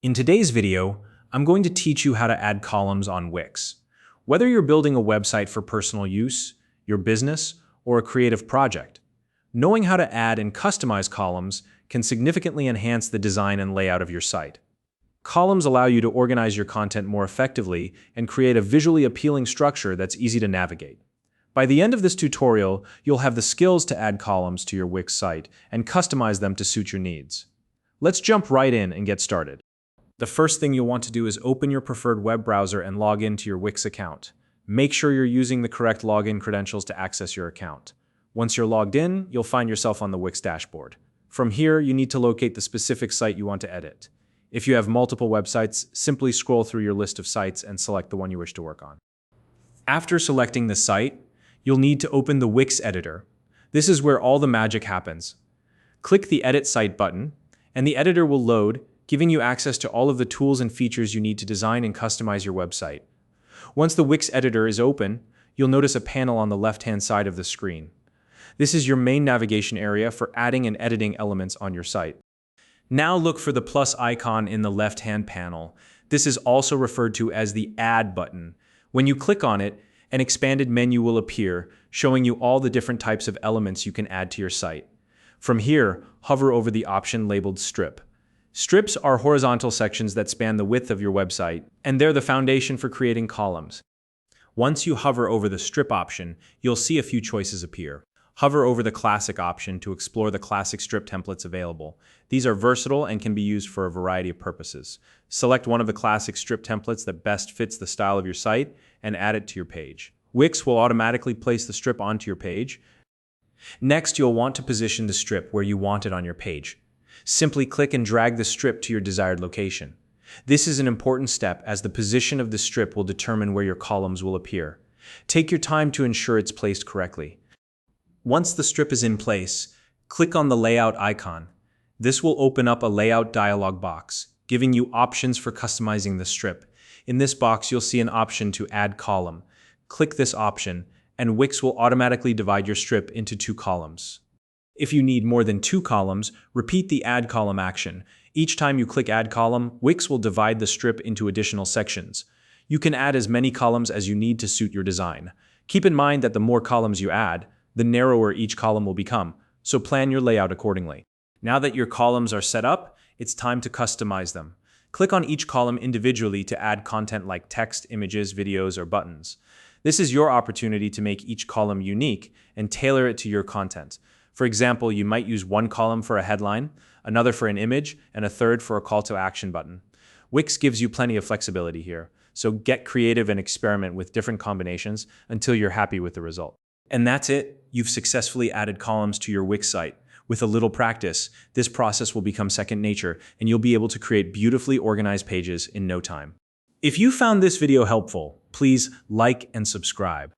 In today's video, I'm going to teach you how to add columns on Wix. Whether you're building a website for personal use, your business, or a creative project, knowing how to add and customize columns can significantly enhance the design and layout of your site. Columns allow you to organize your content more effectively and create a visually appealing structure that's easy to navigate. By the end of this tutorial, you'll have the skills to add columns to your Wix site and customize them to suit your needs. Let's jump right in and get started. The first thing you'll want to do is open your preferred web browser and log into your Wix account. Make sure you're using the correct login credentials to access your account. Once you're logged in, you'll find yourself on the Wix dashboard. From here, you need to locate the specific site you want to edit. If you have multiple websites, simply scroll through your list of sites and select the one you wish to work on. After selecting the site, you'll need to open the Wix Editor. This is where all the magic happens. Click the Edit Site button, and the editor will load, giving you access to all of the tools and features you need to design and customize your website. Once the Wix Editor is open, you'll notice a panel on the left-hand side of the screen. This is your main navigation area for adding and editing elements on your site. Now look for the plus icon in the left-hand panel. This is also referred to as the Add button. When you click on it, an expanded menu will appear, showing you all the different types of elements you can add to your site. From here, hover over the option labeled Strip. Strips are horizontal sections that span the width of your website, and they're the foundation for creating columns. Once you hover over the strip option, you'll see a few choices appear. Hover over the classic option to explore the classic strip templates available. These are versatile and can be used for a variety of purposes. Select one of the classic strip templates that best fits the style of your site and add it to your page. Wix will automatically place the strip onto your page. Next, you'll want to position the strip where you want it on your page. Simply click and drag the strip to your desired location. This is an important step as the position of the strip will determine where your columns will appear. Take your time to ensure it's placed correctly. Once the strip is in place, click on the Layout icon. This will open up a layout dialog box, giving you options for customizing the strip. In this box, you'll see an option to Add Column. Click this option, and Wix will automatically divide your strip into 2 columns. If you need more than 2 columns, repeat the Add Column action. Each time you click Add Column, Wix will divide the strip into additional sections. You can add as many columns as you need to suit your design. Keep in mind that the more columns you add, the narrower each column will become, so plan your layout accordingly. Now that your columns are set up, it's time to customize them. Click on each column individually to add content like text, images, videos, or buttons. This is your opportunity to make each column unique and tailor it to your content. For example, you might use one column for a headline, another for an image, and a third for a call to action button. Wix gives you plenty of flexibility here, so get creative and experiment with different combinations until you're happy with the result. And that's it. You've successfully added columns to your Wix site. With a little practice, this process will become second nature, and you'll be able to create beautifully organized pages in no time. If you found this video helpful, please like and subscribe.